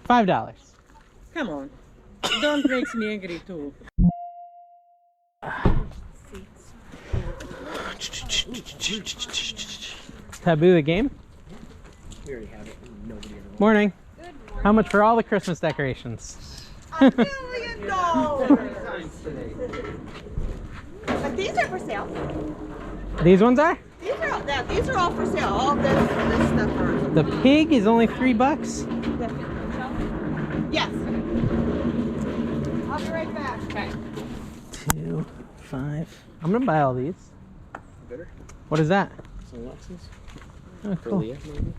$5. Come on. Don't make me angry too. Taboo the game? We already have it. Nobody ever wants. Morning. How much for all the Christmas decorations? $1 million. But these are for sale. These ones are? These are all for sale. All this stuff are. The pig is only $3. Yes. I'll be right back. Okay. 2, 5. I'm gonna buy all these. Better? What is that? Sunglasses? Oh, For cool. Leah, maybe?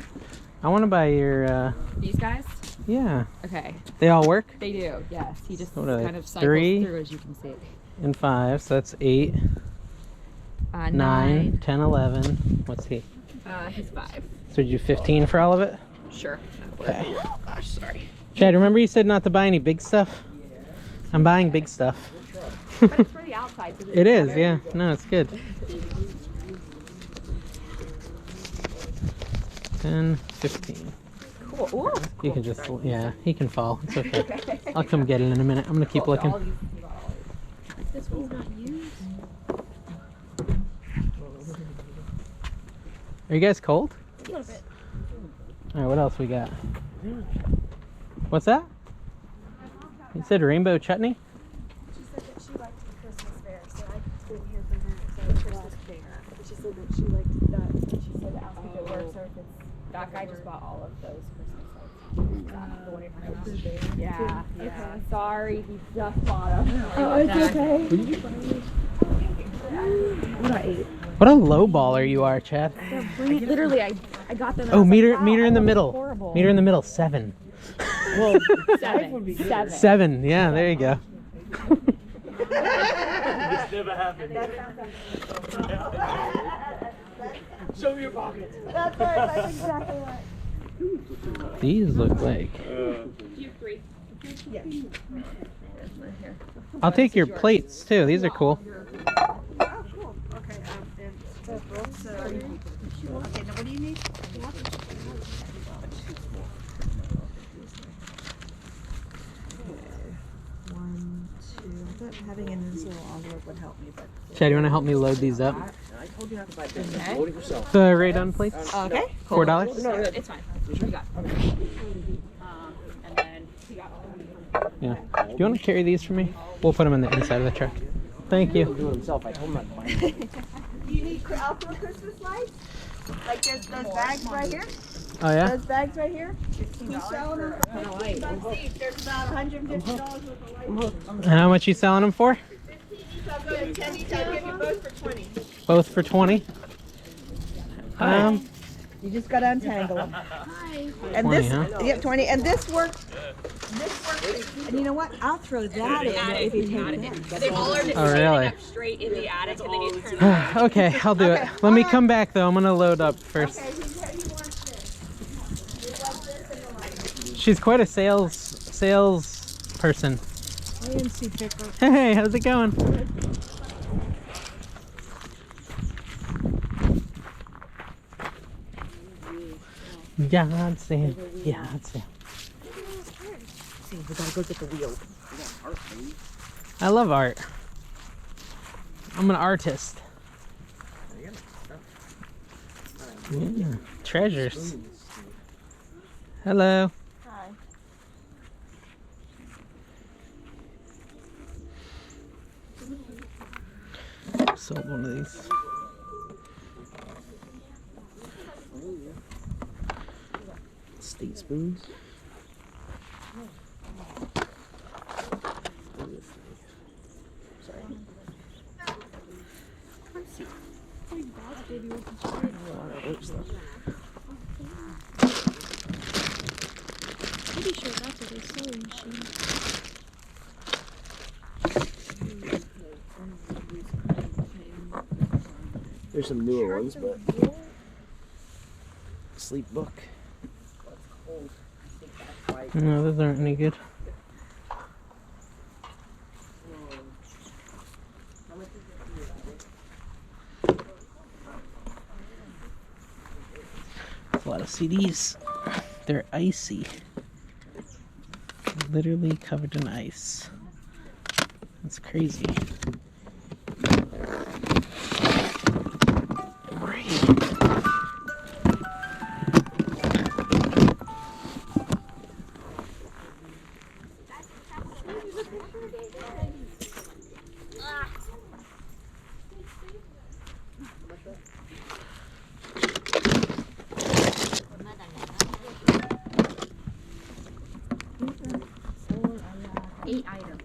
I want to buy your. These guys? Yeah. Okay. They all work? They do, yes. He just What are they? kind of cycles 3 through, as you can see. and 5, so that's 8, 9, 9. 10, 11. What's he? He's 5. So did you 15 for all of it? Sure. Okay. Oh, gosh, sorry. Chad, remember you said not to buy any big stuff? I'm buying big stuff. But it's for the outside. So It is, yeah. No, it's good. 10, 15. Cool. Ooh, You can just, yeah, he can fall. It's okay. I'll come get it in a minute. I'm gonna keep looking. This one's not used. Are you guys cold? A little bit. All right, what else we got? What's that? You said rainbow chutney? She said that she liked the Christmas fair, so I didn't hear from her. So Christmas fair. But she said that she liked that. And she said to ask if it works or if it's. That guy just bought all of those Christmas lights. The one you're talking about? Yeah. Okay. Yeah. Sorry, he just bought them. Oh, it's okay. What I ate. What a low baller you are, Chad. Literally, I got them. and I Oh, was meter like, wow, meter in the that looks middle. horrible. Meter in the middle, 7. Well, 7. 7. 7. Yeah, there you go. this never happened. Show me your pockets. That's right. That's exactly right. These look like. You have 3. I'll take your plates too. These are cool. Oh, cool. Okay. And so, okay. Now, what do you need? One, two. I thought having in this little envelope would help me, but. Chad, you want to help me load these up? I told you not to buy this. Load it yourself. The Raydon plates? Okay. $4? No, It's fine. What you got? And then we got all of Yeah. Do you want to carry these for me? We'll put them in the inside of the truck. Thank He'll you. do it himself. I told him not to buy it. Do you need outdoor Christmas lights? Like there's those bags right here? Oh yeah? Those bags right here? He's selling them for $15. There's about $150 worth of lights. And how much you selling them for? 15 each. I'll go to 10 each. I'll give you both for 20. Both for 20. You just gotta untangle them. Hi. And 20, this, huh? yeah, 20. And this works. And you know what? I'll throw that in if you take that. They all are just Oh, really? up straight in the attic, and then you turn them. Okay, I'll do it. Okay, Let me alright. come back though. I'm gonna load up first. Okay, he wants this. He wants this and the light. She's quite a sales person. INC picker. Hey, how's it going? Yard sale. Yard sale. See, we gotta go get the wheel. I love art. I'm an artist. Yeah. Treasures. Hello. Hi. Sold one of these. State spoons. Sorry. Pretty sure that's what a sewing machine. There's some newer ones, but sleep book. No, those aren't any good. That's a lot of CDs. They're icy. literally covered in ice. That's crazy. Eight items.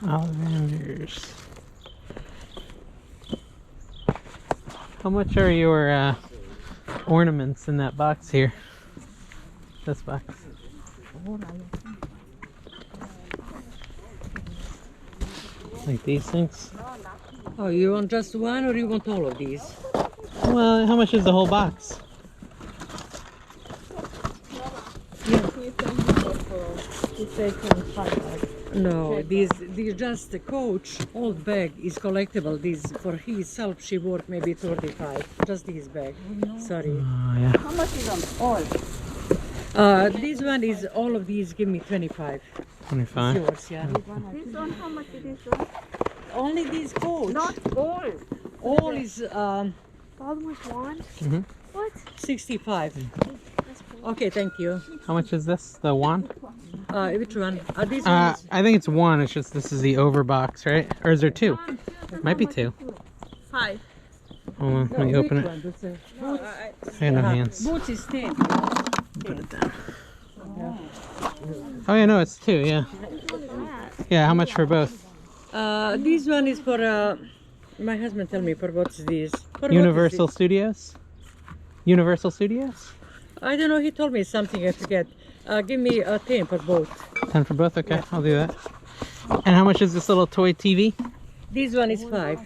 Ollivanders. How much are your ornaments in that box here? This box. Like these things? Oh, you want just one or you want all of these? Well, how much is the whole box? No, these just the coach old bag is collectible. These for himself she worth maybe 35. Just this bag. Sorry. Oh, yeah. How much is them? All. This one is all of these. Give me 25. 25. Yours, yeah. This one, how much is this one? Only these coach. Not all. All is Almost wand? Mm-hmm. What? 65. That's cool. Okay, thank you. How much is this? The wand? Which one? This one is I think it's one. It's just this is the over box, right? Or is there two? Might be two. 5. Hold on, let me open it. I have no hands. Boots is 10. Put it down. Oh yeah, no, it's two. Yeah. Yeah. How much for both? This one is for my husband. Tell me for what's this? For Universal Studios. Universal Studios. I don't know. He told me something. I forget. Give me a 10 for both. 10 for both. Okay, I'll do that. And how much is this little toy TV? This one is 5.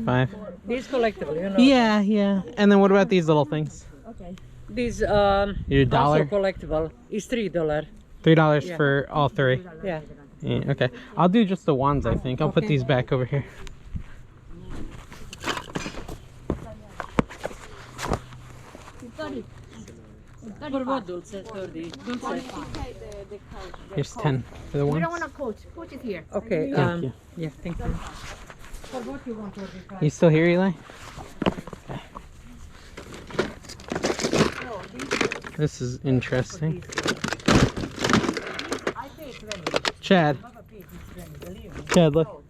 5. This collectible, you know. Yeah, yeah. And then what about these little things? This Your also dollar? collectible is $3. $3 Yeah. for all three. Yeah. Yeah, okay. I'll do just the wands, I think. I'll put these back over here. For what, Dulce? 30. Dulce. Here's 10 for the We wands. don't want a coach. Coach is here. Okay. Thank you. Yeah. Thank you. For what you want 45? You still here, Eli? Okay. This is interesting. Chad. Chad, look.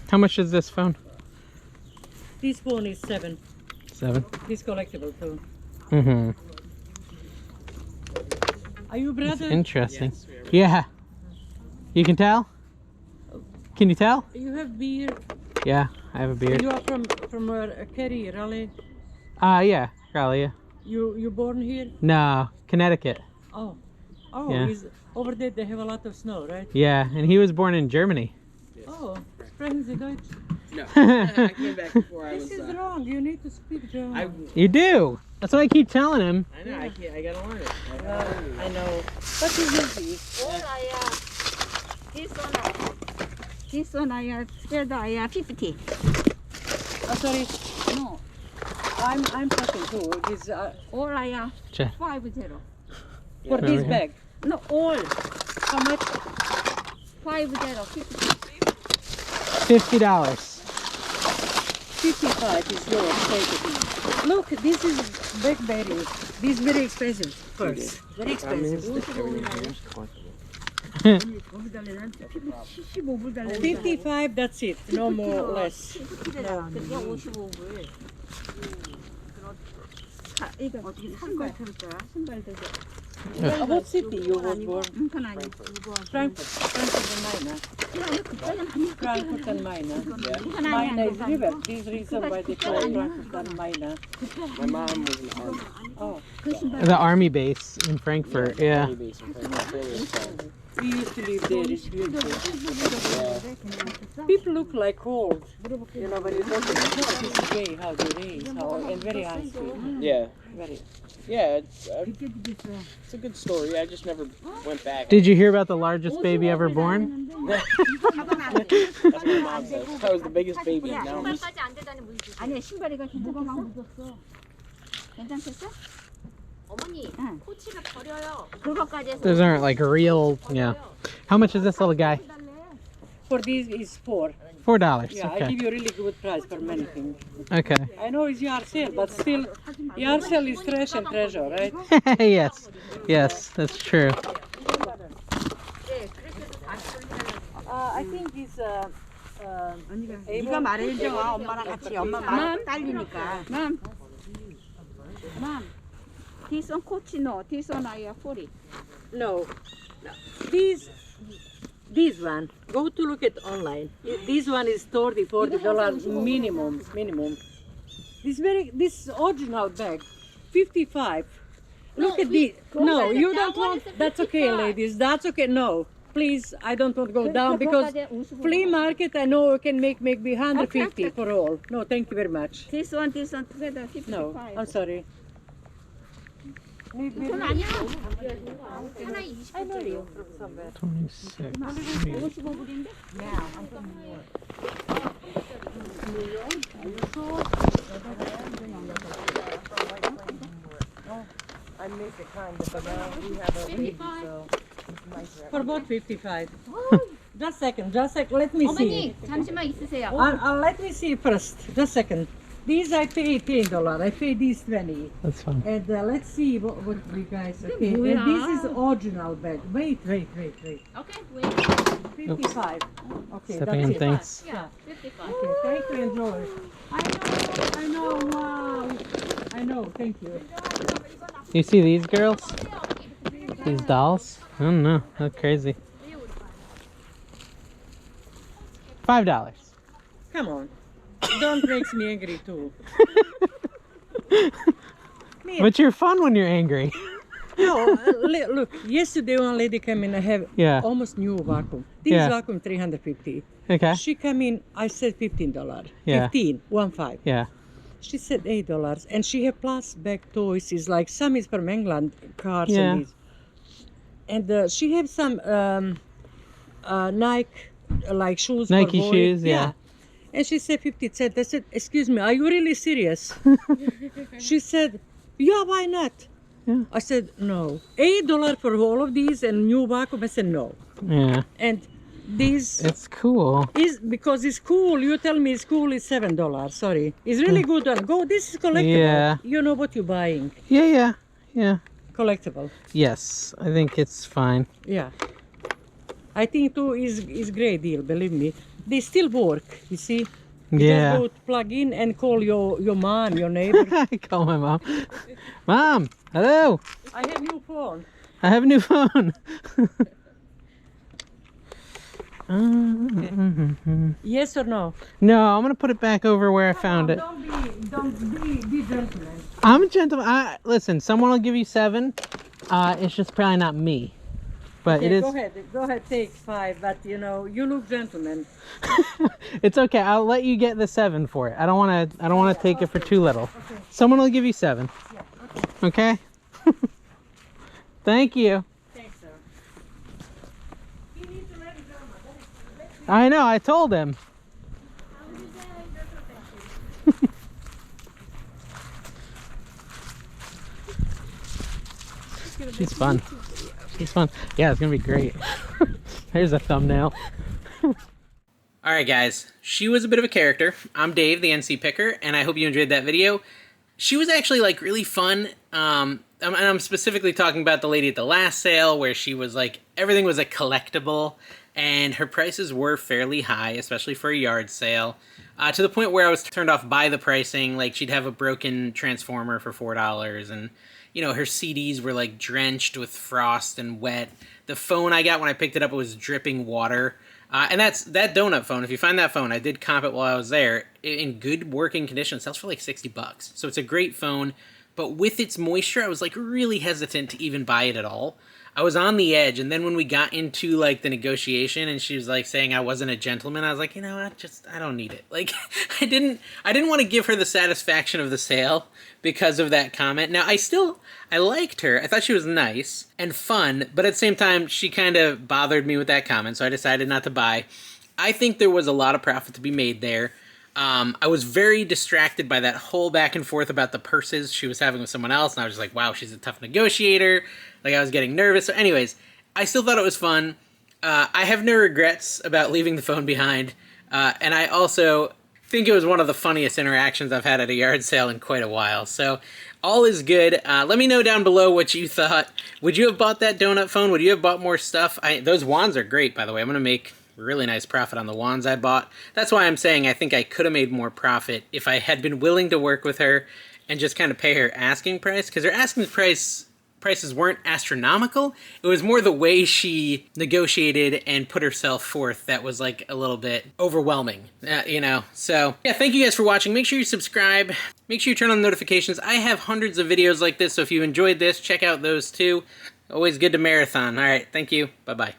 How much is this phone? This phone is 7. 7. This collectible too. Mm-hmm. Are you That's brother? interesting. Yeah. You can tell? Can you tell? You have beard. Yeah, I have a beard. You are from Kerry, Raleigh. Yeah, Raleigh, yeah. You born here? No, Connecticut. Oh. Yeah. Is over there they have a lot of snow, right? Yeah, and he was born in Germany. Oh, sprechen Sie Deutsch? No. I came back before I This was. is wrong. You need to speak German. You do. That's what I keep telling him. I know. I can't. I gotta learn it. I know. What is this? All this one I together 50. Sorry. No, I'm talking too. This all Chad. 50. for Over this here. bag. No, all How much? 50. $50. 55 is yours. Take it. Look, this is blackberry. This is very expensive. First, very expensive. Everything here is collectible. 75불 달래. 55. That's it. No more, less. 그게 55불. 이거 어떻게 신발 털 거야? 신발 들고. What city you was born? 그건 아니. Frankfurt. Frankfurt and Maina. Frankfurt and Maina. 그건 Maina 아니야. is river. This reason why they call Frankfurt and Maina. My mom was in the army. Oh, The army base in Frankfurt, yeah. Army base in Frankfurt. we used to live there. It's beautiful. Yeah. People look like old. You know, when you talk about this is gay, how they raise, how, and very high. Yeah. Very. Yeah, it's a good story. I just never went back. Did you hear about the largest baby ever born? That's what my mom says. That was the biggest baby in Melbourne. 까지 안 된다는 문제. 아니야, 신발이 이거 누가 막 묻었어. 괜찮겠어? 어머니, 코치가 버려요. 그거까지 해서. Those aren't like real. Yeah. How much is this little guy? For this is $4. $4. Yeah, I Okay. give you a really good price for many things. Okay. I know it's yard sale, but still, yard sale is trash and treasure, right? Yes. Yes, that's true. I think it's 네가 말해줘, 엄마랑 같이. 엄마 말 딸리니까. 맘. This one coach no, this one I afford it. no. This one, go to look at online. This one is $40 minimum. This original bag, 55. Look at this. No, you don't want. That's okay, ladies. That's okay. No, please. I don't want to go down because flea market. I know can make maybe 150 for all. No, thank you very much. This one together 55. No, I'm sorry. 그건 아니야. 하나에 20. I know you from somewhere. 26. 55불인데? I make a kind of banana. We have a baby, so for about 55. Just second. Let me see. 어머니, 잠시만 있으세요. Let me see first. Just second. These I pay $10. I pay these 20. That's fine. And let's see what you guys. Okay. And this is original bag. Wait. Okay, wait. 55. Okay. Stepping in that's it. things. Yeah. 55. Okay. Thank you, enjoy. I know. Wow. I know. Thank you. You see these girls? These dolls? I don't know. That's crazy. $5. Come on. Don't make me angry too. But you're fun when you're angry. No, look. Yesterday one lady came in. I have Yeah. almost new vacuum. This Yeah. vacuum $350. Okay. She come in. I said $15. Yeah. 15. Yeah. She said $8, and she have plus bag toys. Is like some is from England, cars Yeah. and these. And she have some Nike like shoes. Nike for boy. shoes, yeah. And she said 50 cents. I said, "Excuse me, are you really serious?" She said, "Yeah, why not?" Yeah. I said, "No, $8 for all of these and new vacuum." I said, "No." Yeah. And this It's cool. is because it's cool. You tell me it's cool. It's $7. Sorry, it's really good one. Go. This is collectible. Yeah. You know what you're buying. Yeah. Collectible. Yes, I think it's fine. Yeah. I think too is great deal. Believe me, they still work. You see. You Yeah. Just go to plug in and call your mom, your neighbor. I call my mom. Mom, hello. I have new phone. I have a new phone. Yes or no? No, I'm gonna put it back over where I found it. Don't be gentleman. I'm a gentleman. Listen, someone will give you 7. It's just probably not me. But it Okay, is. go ahead, take 5. But you know, you look gentleman. It's okay. I'll let you get the 7 for it. I don't want to take it for too little. Someone will give you 7. Yeah, Okay. Thank you. thanks, sir. I know. I told him. She's fun. She's fun. Yeah, it's gonna be great. Here's a thumbnail. Alright guys, she was a bit of a character. I'm Dave, the NC Picker, and I hope you enjoyed that video. She was actually like really fun. And I'm specifically talking about the lady at the last sale where she was like, everything was a collectible and her prices were fairly high, especially for a yard sale. To the point where I was turned off by the pricing. Like she'd have a broken transformer for $4 and you know, her CDs were like drenched with frost and wet. The phone I got when I picked it up, it was dripping water. And that's that donut phone. If you find that phone, I did comp it while I was there. In good working condition, it sells for like $60. So it's a great phone. But with its moisture, I was like really hesitant to even buy it at all. I was on the edge, and then when we got into like the negotiation and she was like saying I wasn't a gentleman, I was like, you know what, I don't need it. Like I didn't want to give her the satisfaction of the sale because of that comment. Now I liked her. I thought she was nice and fun, but at the same time she kind of bothered me with that comment, so I decided not to buy. I think there was a lot of profit to be made there. I was very distracted by that whole back and forth about the purses she was having with someone else, and I was just like, wow, she's a tough negotiator. Like, I was getting nervous. So anyways, I still thought it was fun. I have no regrets about leaving the phone behind, and I also think it was one of the funniest interactions I've had at a yard sale in quite a while. So all is good. Let me know down below what you thought. Would you have bought that donut phone? Would you have bought more stuff? Those wands are great, by the way. I'm going to make really nice profit on the wands I bought. That's why I'm saying I think I could have made more profit if I had been willing to work with her and just kind of pay her asking price, because her asking prices weren't astronomical. It was more the way she negotiated and put herself forth that was like a little bit overwhelming, you know. So yeah, thank you guys for watching. Make sure you subscribe. Make sure you turn on notifications. I have hundreds of videos like this, so if you enjoyed this, check out those too. Always good to marathon. All right, thank you. Bye-bye.